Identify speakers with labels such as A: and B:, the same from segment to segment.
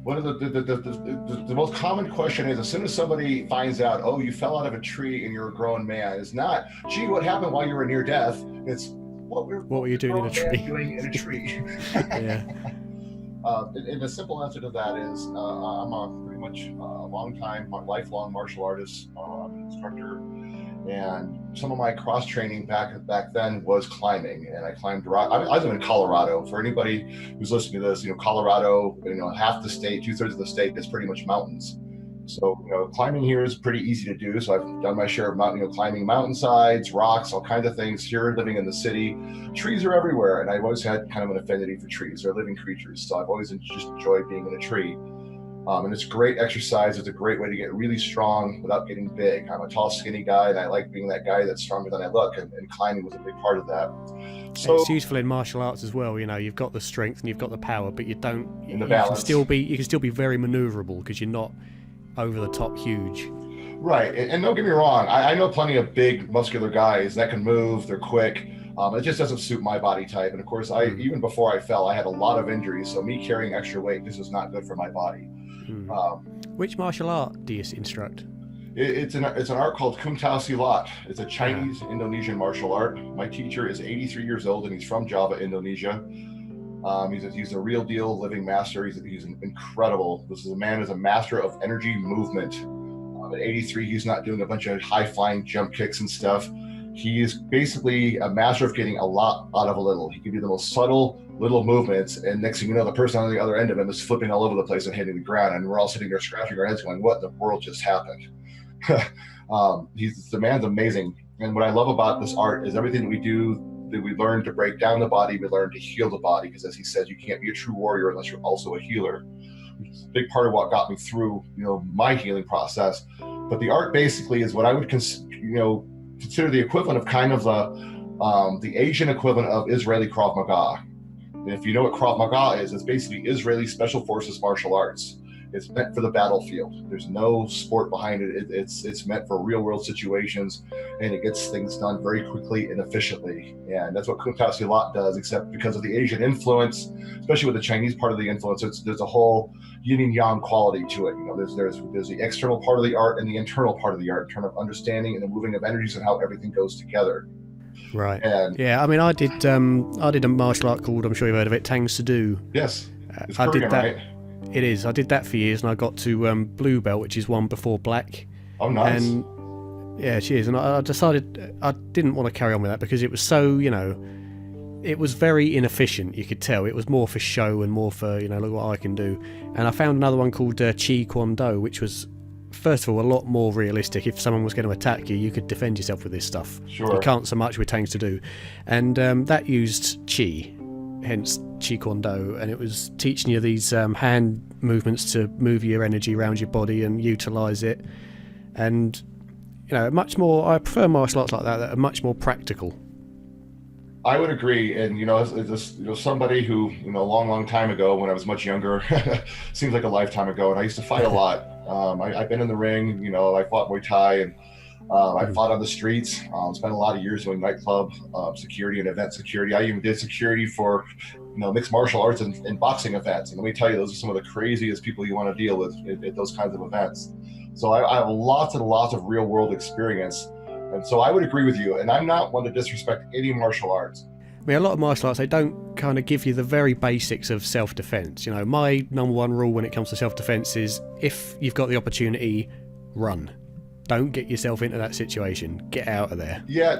A: One of the most common question is, as soon as somebody finds out, oh, you fell out of a tree and you're a grown man, it's not, gee, what happened while you were near death? It's,
B: What
A: what
B: were
A: was
B: you
A: a
B: doing in a
A: grown man
B: tree?
A: doing in a tree?
B: Yeah.
A: And the simple answer to that is, I'm a pretty much lifelong martial artist. I'm an instructor, and some of my cross training back then was climbing, and I climbed rock. I live in Colorado. For anybody who's listening to this, Colorado, half the state, 2/3 of the state is pretty much mountains. So, climbing here is pretty easy to do. So I've done my share of climbing mountainsides, rocks, all kinds of things. Here, living in the city, trees are everywhere, and I've always had kind of an affinity for trees. They're living creatures, so I've always just enjoyed being in a tree. And it's great exercise. It's a great way to get really strong without getting big. I'm a tall, skinny guy, and I like being that guy that's stronger than I look, and climbing was a big part of that. So,
B: It's useful in martial arts as well. You've got the strength and you've got the power, but you don't.
A: in the
B: You can
A: balance.
B: still be very maneuverable because you're not over the top huge.
A: Right, and don't get me wrong, I know plenty of big, muscular guys that can move, they're quick. It just doesn't suit my body type. And of course, even before I fell, I had a lot of injuries. So me carrying extra weight, this was not good for my body. Um,
B: Which martial art do you instruct?
A: it's an art called Kum Tao Silat. It's a Chinese Indonesian martial art. My teacher is 83 years old, and he's from Java, Indonesia. He's a real deal living master. He's incredible. This is a man who's a master of energy movement. At 83, he's not doing a bunch of high flying jump kicks and stuff. He is basically a master of getting a lot out of a little. He can do the most subtle little movements, and next thing you know, the person on the other end of him is flipping all over the place and hitting the ground, and we're all sitting there scratching our heads going, what in the world just happened? The man's amazing. And what I love about this art is everything that we do, that we learn to break down the body, we learn to heal the body, because as he says, you can't be a true warrior unless you're also a healer, which is a big part of what got me through my healing process. But the art basically is what I would consider the equivalent of kind of the Asian equivalent of Israeli Krav Maga. And if you know what Krav Maga is, it's basically Israeli Special Forces martial arts. It's meant for the battlefield. There's no sport behind it. It's meant for real world situations, and it gets things done very quickly and efficiently. And that's what Kung Tao Silat does, except because of the Asian influence, especially with the Chinese part of the influence, there's a whole yin and yang quality to it. There's the external part of the art and the internal part of the art in terms of understanding and the moving of energies and how everything goes together.
B: Right.
A: And
B: yeah, I mean, I did a martial art called, I'm sure you've heard of it, Tang Soo.
A: yes, it's
B: I
A: Korean,
B: did that.
A: right?
B: It is. I did that for years, and I got to blue belt, which is one before black.
A: Oh, nice.
B: And yeah, cheers. And I decided I didn't want to carry on with that because it was so, it was very inefficient. You could tell it was more for show and more for, look what I can do. And I found another one called Chi Kwon Do, which was, first of all, a lot more realistic. If someone was going to attack you, you could defend yourself with this stuff.
A: Sure.
B: You can't so much with Tang Soo. And that used Chi, hence Chi Kwon Do, and it was teaching you these hand movements to move your energy around your body and utilise it. And much more. I prefer martial arts like that are much more practical.
A: I would agree, and as somebody who a long time ago, when I was much younger, seems like a lifetime ago, and I used to fight a lot. I've been in the ring, I fought Muay Thai, and I fought on the streets. Spent a lot of years doing nightclub security and event security. I even did security for mixed martial arts and boxing events. And let me tell you, those are some of the craziest people you want to deal with at those kinds of events. So I have lots and lots of real world experience. And so I would agree with you. And I'm not one to disrespect any martial arts.
B: I mean, a lot of martial arts, they don't kind of give you the very basics of self-defense. My number one rule when it comes to self-defense is if you've got the opportunity, run. Don't get yourself into that situation. Get out of there.
A: Yeah,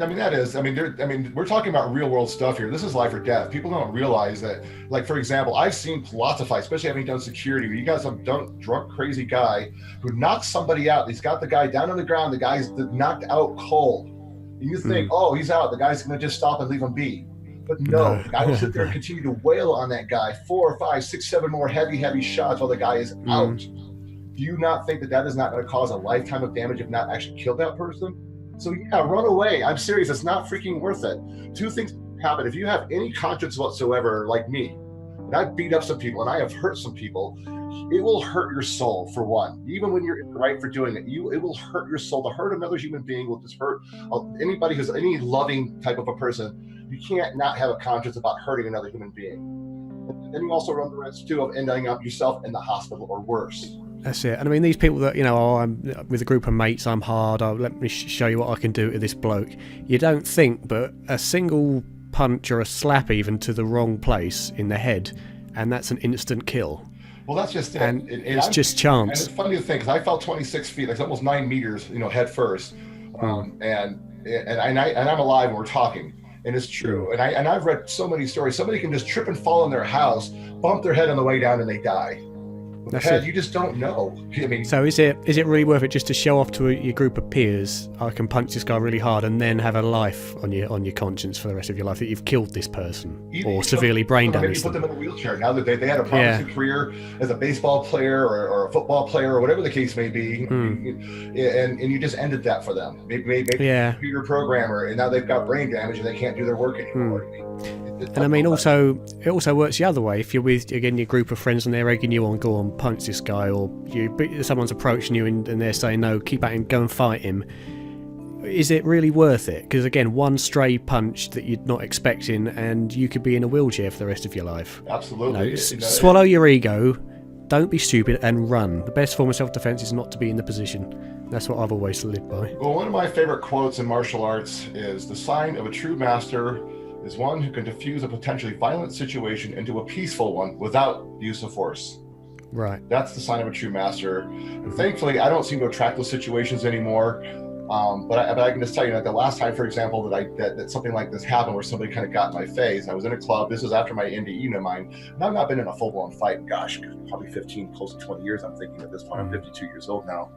A: we're talking about real world stuff here. This is life or death. People don't realize that, like, for example, I've seen lots of fights, especially having done security, where you got some drunk, crazy guy who knocks somebody out. He's got the guy down on the ground. The guy's knocked out cold. And you think, oh, he's out. The guy's going to just stop and leave him be. But no, the guy will sit there and continue to wail on that guy. 4, 5, 6, 7 more heavy shots while the guy is out. Do you not think that is not going to cause a lifetime of damage if not actually kill that person? So yeah, run away. I'm serious. It's not freaking worth it. 2 things happen. If you have any conscience whatsoever, like me, and I've beat up some people and I have hurt some people, it will hurt your soul, for one. Even when you're right for doing it, it will hurt your soul. To hurt another human being will just hurt anybody who's any loving type of a person. You can't not have a conscience about hurting another human being. then you also run the risk too of ending up yourself in the hospital or worse.
B: That's it. And I mean, these people that, I'm with a group of mates, I'm hard, let me show you what I can do to this bloke. You don't think, but a single punch or a slap even to the wrong place in the head, and that's an instant kill.
A: Well, that's just it.
B: And it's just chance.
A: And it's funny to think, because I fell 26 feet, like almost 9 meters, head first. And I'm alive and we're talking. And it's true. And I've read so many stories. Somebody can just trip and fall in their house, bump their head on the way down, and they die. With
B: That's
A: the head,
B: it.
A: you just don't know. I mean,
B: so is it really worth it just to show off to your group of peers, I can punch this guy really hard, and then have a life on your conscience for the rest of your life that you've killed this person or seveverly brain damaged
A: you put them in a wheelchair. Now that they had a promising career as a baseball player or a football player or whatever the case may be, and you just ended that for them. Maybe a computer programmer, and now they've got brain damage and they can't do their work anymore.
B: And I mean, also, it also works the other way. If you're with, again, your group of friends and they're egging you on, go on, punch this guy, or someone's approaching you and they're saying, no, keep at him, go and fight him. Is it really worth it? Because, again, one stray punch that you're not expecting and you could be in a wheelchair for the rest of your life.
A: Absolutely.
B: Swallow your ego, don't be stupid, and run. The best form of self-defense is not to be in the position. That's what I've always lived by.
A: Well, one of my favorite quotes in martial arts is, the sign of a true master is one who can diffuse a potentially violent situation into a peaceful one without use of force.
B: Right.
A: That's the sign of a true master. And thankfully, I don't seem to attract those situations anymore. But I can just tell you that the last time, for example, that something like this happened, where somebody kind of got in my face, I was in a club. This was after my NDE of mine, and I've not been in a full-blown fight in, probably 15, close to 20 years. I'm thinking at this point. I'm 52 years old now.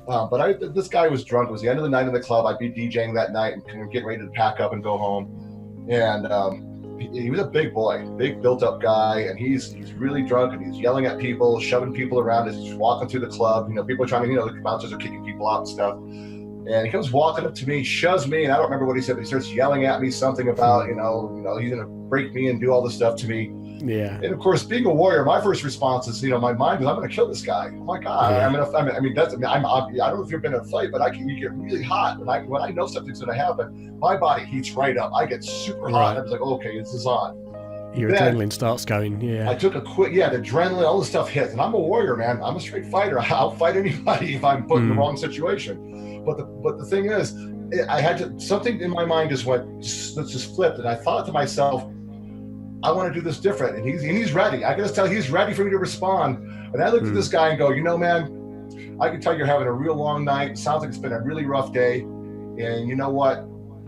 A: But this guy was drunk. It was the end of the night in the club. I'd be DJing that night and kind of getting ready to pack up and go home. And he was a big boy, big built-up guy, and he's really drunk, and he's yelling at people, shoving people around as he's walking through the club. People are trying to, the bouncers are kicking people out and stuff. And he comes walking up to me, shoves me, and I don't remember what he said, but he starts yelling at me something about, he's gonna break me and do all this stuff to me. Yeah. And of course, being a warrior, my first response is, my mind is, I'm gonna kill this guy. Oh my God. Yeah. I don't know if you've been in a fight, but you get really hot. When I know something's gonna happen, my body heats right up. I get super hot. I was like, okay, this is on.
B: Your adrenaline starts going, yeah.
A: I took the adrenaline, all the stuff hits. And I'm a warrior, man. I'm a straight fighter. I'll fight anybody if I'm put in the wrong situation. But the thing is, I had to, something in my mind just flipped. And I thought to myself, I want to do this different. And he's ready. I can just tell he's ready for me to respond. And I looked at this guy and go, man, I can tell you're having a real long night. It sounds like it's been a really rough day. And you know what?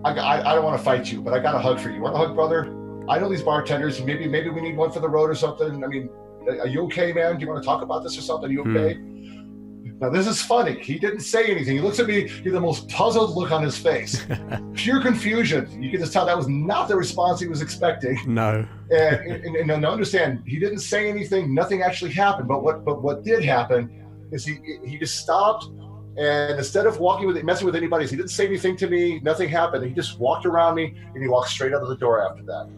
A: I don't want to fight you, but I got a hug for you. Want a hug, brother? I know these bartenders. Maybe we need one for the road or something. I mean, are you okay, man? Do you want to talk about this or something? Are you okay? Now, this is funny. He didn't say anything. He looks at me, he had the most puzzled look on his face. Pure confusion. You can just tell that was not the response he was expecting.
B: No.
A: And understand, he didn't say anything. Nothing actually happened. But what did happen is he just stopped, and instead of messing with anybody, he didn't say anything to me. Nothing happened. He just walked around me, and he walked straight out of the door after that.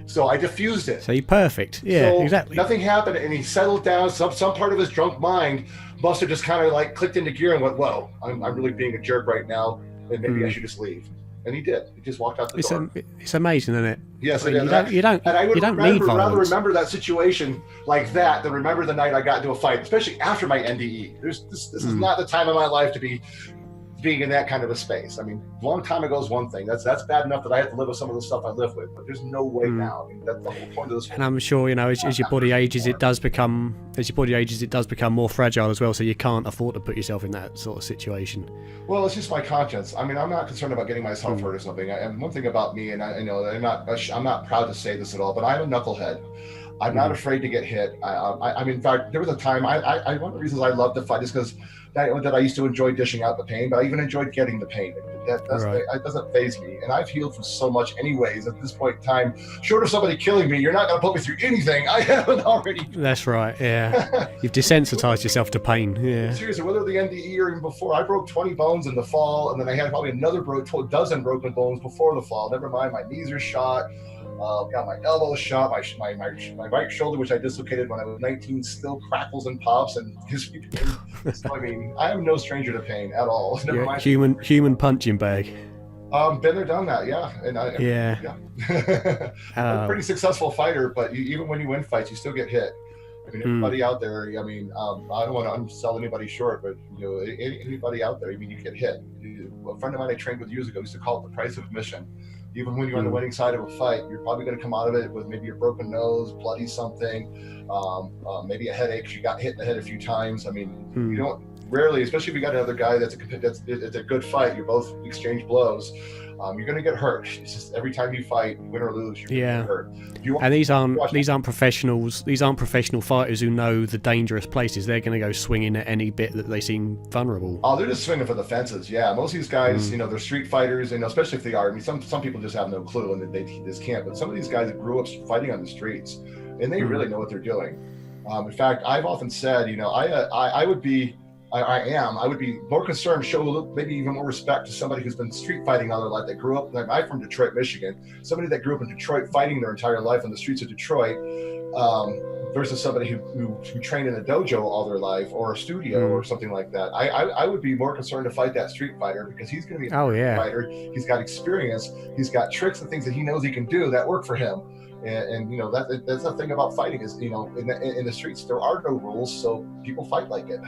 A: So I diffused it.
B: So you're perfect. Yeah, so exactly.
A: Nothing happened, and he settled down. Some part of his drunk mind must have just kind of like clicked into gear and went, whoa, I'm really being a jerk right now, and maybe I should just leave. And he did. He just walked out the door.
B: It's amazing, isn't it?
A: Yes,
B: you don't need violence.
A: Rather remember that situation like that than remember the night I got into a fight, especially after my NDE. This is not the time of my life to be being in that kind of a space. I mean, a long time ago is one thing. That's bad enough that I have to live with some of the stuff I live with, but there's no way now. I mean, that's the whole point of this.
B: And I'm sure, as your body ages, it does become more fragile as well, so you can't afford to put yourself in that sort of situation.
A: Well, it's just my conscience. I mean, I'm not concerned about getting myself hurt or something. And one thing about me, and I know that I'm not proud to say this at all, but I'm a knucklehead. I'm not afraid to get hit. I mean, in fact, there was a time, one of the reasons I love to fight is because that I used to enjoy dishing out the pain, but I even enjoyed getting the pain. That doesn't faze me. And I've healed from so much anyways at this point in time. Short of somebody killing me, you're not going to put me through anything I haven't already.
B: That's right, yeah. You've desensitized yourself to pain, yeah.
A: Seriously, whether the NDE or even before, I broke 20 bones in the fall, and then I had probably another 12 dozen broken bones before the fall. Never mind, my knees are shot. Got my elbow shot, my right shoulder, which I dislocated when I was 19, still crackles and pops and gives me pain. So, I mean, I am no stranger to pain at all. Never mind.
B: Human punching bag.
A: Been there, done that, yeah. And
B: Yeah.
A: yeah. I'm a
B: Oh.
A: pretty successful fighter, but even when you win fights, you still get hit. I mean,
B: Mm.
A: everybody out there. I mean, I don't want to unsell anybody short, but anybody out there. I mean, you get hit. A friend of mine I trained with years ago used to call it the price of admission. Even when you're on the
B: Mm.
A: winning side of a fight, you're probably going to come out of it with maybe a broken nose, bloody something, maybe a headache. You got hit in the head a few times. I mean, you don't rarely, especially if you got another guy that's it's a good fight. You both exchange blows. You're going to get hurt. It's just every time you fight, win or lose, you're going to get hurt.
B: And these aren't professionals. These aren't professional fighters who know the dangerous places. They're going to go swinging at any bit that they seem vulnerable.
A: Oh, they're just swinging for the fences. Yeah, most of these guys, they're street fighters, especially if they are. I mean, some people just have no clue and they just can't. But some of these guys grew up fighting on the streets, and they really know what they're doing. In fact, I've often said, I would be more concerned, show maybe even more respect to somebody who's been street fighting all their life, that grew up, like I'm from Detroit, Michigan, somebody that grew up in Detroit fighting their entire life on the streets of Detroit, versus somebody who trained in a dojo all their life or a studio or something like that. I would be more concerned to fight that street fighter, because he's going to be a fighter. He's got experience. He's got tricks and things that he knows he can do that work for him. And that's the thing about fighting is, in the streets, there are no rules, so people fight like it.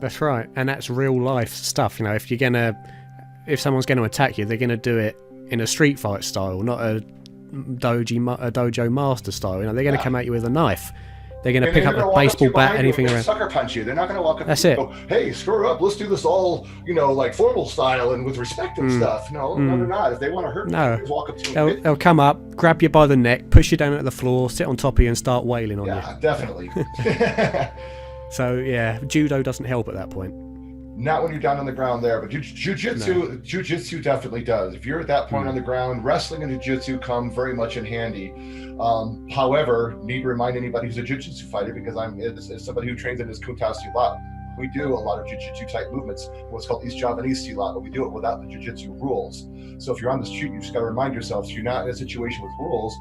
B: That's right, and that's real life stuff. If someone's going to attack you, they're going to do it in a street fight style, not a dojo master style. They're going to come at you with a knife. They're going to pick up a baseball bat, anything around.
A: Sucker punch you. They're not going to walk up.
B: That's it.
A: And go, hey, screw up. Let's do this all, like formal style and with respect and stuff. No, they're not. If they want to hurt you, just walk up to them.
B: They'll come up, grab you by the neck, push you down at the floor, sit on top of you, and start wailing on you.
A: Yeah, definitely.
B: So yeah, judo doesn't help at that point.
A: Not when you're down on the ground there, but jiu-jitsu definitely does. If you're at that point on the ground, wrestling and jiu-jitsu come very much in handy. However, need to remind anybody who's a jiu-jitsu fighter, because as somebody who trains in this Kung Tao Silat, we do a lot of jiu-jitsu type movements, what's called East Javanese Silat, but we do it without the jiu-jitsu rules. So if you're on the street, you just got to remind yourself, you're not in a situation with rules,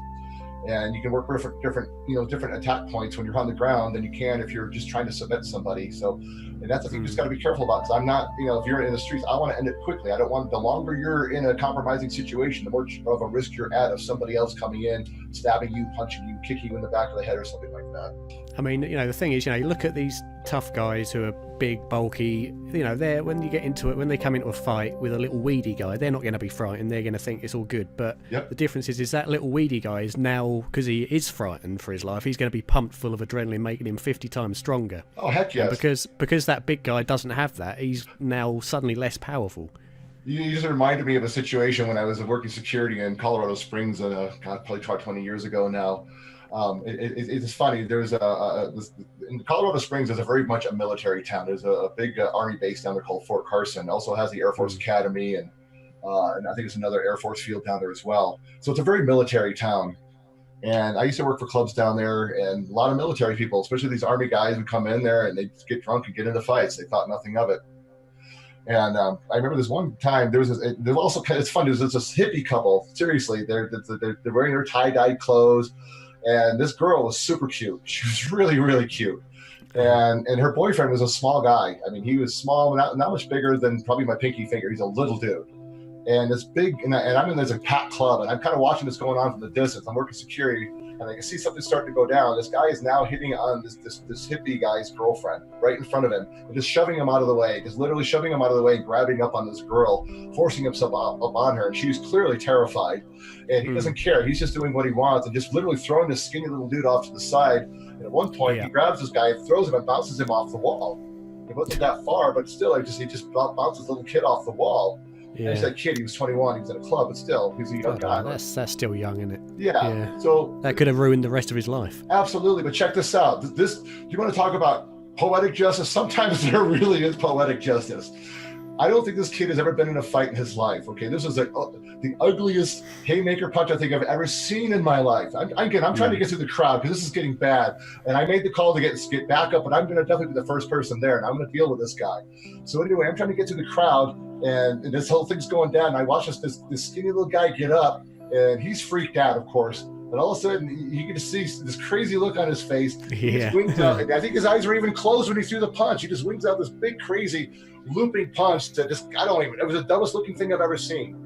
A: and you can work different attack points when you're on the ground than you can if you're just trying to submit somebody. So, and that's the thing you just got to be careful about, because I'm not, if you're in the streets, I want to end it quickly. I don't want, the longer you're in a compromising situation, the more of a risk you're at of somebody else coming in, stabbing you, punching you, kicking you in the back of the head or something like that.
B: I mean, the thing is, you look at these tough guys who are big, bulky, they're, when you get into it, when they come into a fight with a little weedy guy, they're not going to be frightened. They're going to think it's all good. But the difference is that little weedy guy is now, because he is frightened for his life, he's going to be pumped full of adrenaline, making him 50 times stronger.
A: Oh, heck yes.
B: And because that big guy doesn't have that, he's now suddenly less powerful.
A: You just reminded me of a situation when I was working security in Colorado Springs, probably 20 years ago now. It's funny. There's in Colorado Springs is very much a military town. There's a big Army base down there called Fort Carson. It also has the Air Force Academy, and I think it's another Air Force field down there as well. So it's a very military town. And I used to work for clubs down there, and a lot of military people, especially these Army guys, would come in there and they'd get drunk and get into fights. They thought nothing of it. And I remember this one time, it's funny, there's this hippie couple. Seriously, they're wearing their tie-dyed clothes. And this girl was super cute. She was really, really cute. And her boyfriend was a small guy. I mean, he was small, not much bigger than probably my pinky finger. He's a little dude. And this big, and I'm in this packed club, and I'm kind of watching this going on from the distance. I'm working security, and I can see something starting to go down. This guy is now hitting on this hippie guy's girlfriend right in front of him, and just shoving him out of the way, just literally shoving him out of the way, grabbing up on this girl, forcing himself up on her. And she's clearly terrified, and he doesn't care. He's just doing what he wants, and just literally throwing this skinny little dude off to the side. And at one point, he grabs this guy, throws him, and bounces him off the wall. It wasn't that far, but still, he just bounces the little kid off the wall. Yeah. And that kid, he was 21, he was in a club, but still, he was a young guy.
B: That's still young, isn't it?
A: Yeah. So
B: that could have ruined the rest of his life.
A: Absolutely, but check this out. You want to talk about poetic justice? Sometimes there really is poetic justice. I don't think this kid has ever been in a fight in his life. Okay, this is the ugliest haymaker punch I think I've ever seen in my life. I'm trying to get through the crowd because this is getting bad, and I made the call to get back up, but I'm going to definitely be the first person there, and I'm going to deal with this guy. So anyway, I'm trying to get through the crowd, and this whole thing's going down. And I watch this skinny little guy get up, and he's freaked out, of course. And all of a sudden, you get to see this crazy look on his face. He just wings out. I think his eyes were even closed when he threw the punch. He just wings out this big, crazy, looping punch that it was the dumbest looking thing I've ever seen.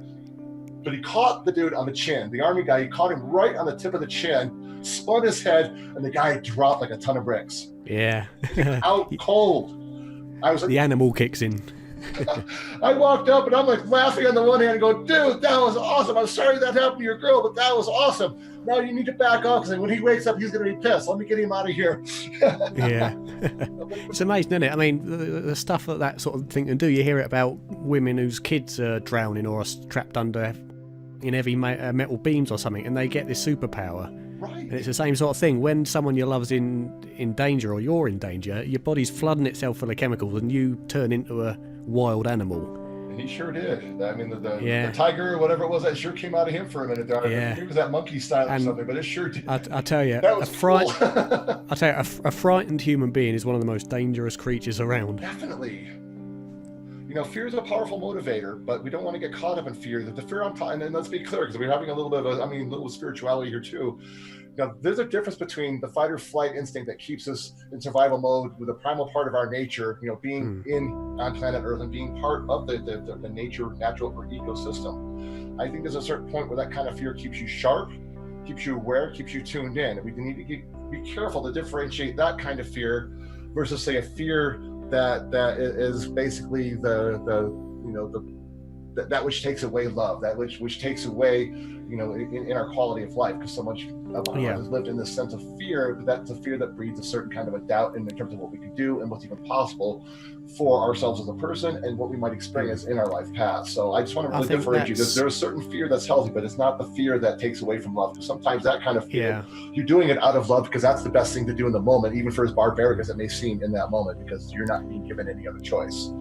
A: but he caught the dude on the chin, the army guy. He caught him right on the tip of the chin, spun his head, and the guy dropped like a ton of bricks.
B: Yeah.
A: Out cold. I was like,
B: the animal kicks in.
A: I walked up and I'm like laughing on the one hand and go, dude, that was awesome. I'm sorry that happened to your girl, but that was awesome. Now you need to back off because when he wakes up, he's going to be pissed. Let me get him out of here.
B: Yeah. It's amazing, isn't it? I mean, the stuff that sort of thing can do, you hear it about women whose kids are drowning or are trapped under in heavy metal beams or something, and they get this superpower.
A: Right.
B: And it's the same sort of thing. When someone you love's in danger or you're in danger, your body's flooding itself full of chemicals and you turn into a wild animal.
A: And he sure did. I mean, the tiger or whatever it was, that sure came out of him for a minute there.
B: Yeah.
A: It was that monkey style or something, but it sure did.
B: I tell you,
A: that was cool.
B: a frightened human being is one of the most dangerous creatures around.
A: Definitely. You know, fear is a powerful motivator, but we don't want to get caught up in fear. The fear I'm talking, and let's be clear, because we're having a little bit of a little spirituality here too. Now, there's a difference between the fight or flight instinct that keeps us in survival mode with a primal part of our nature, you know, being on planet Earth and being part of the natural ecosystem. I think there's a certain point where that kind of fear keeps you sharp, keeps you aware, keeps you tuned in. And we need to be careful to differentiate that kind of fear versus, say, a fear that is basically that which takes away love, that which takes away, you know, in our quality of life, because so much of our life has lived in this sense of fear. But that's a fear that breeds a certain kind of a doubt in terms of what we can do and what's even possible for ourselves as a person and what we might experience in our life path. So I just want to really differentiate. There's a certain fear that's healthy, but it's not the fear that takes away from love. Because sometimes that kind of fear, you're doing it out of love because that's the best thing to do in the moment, even for as barbaric as it may seem in that moment, because you're not being given any other choice.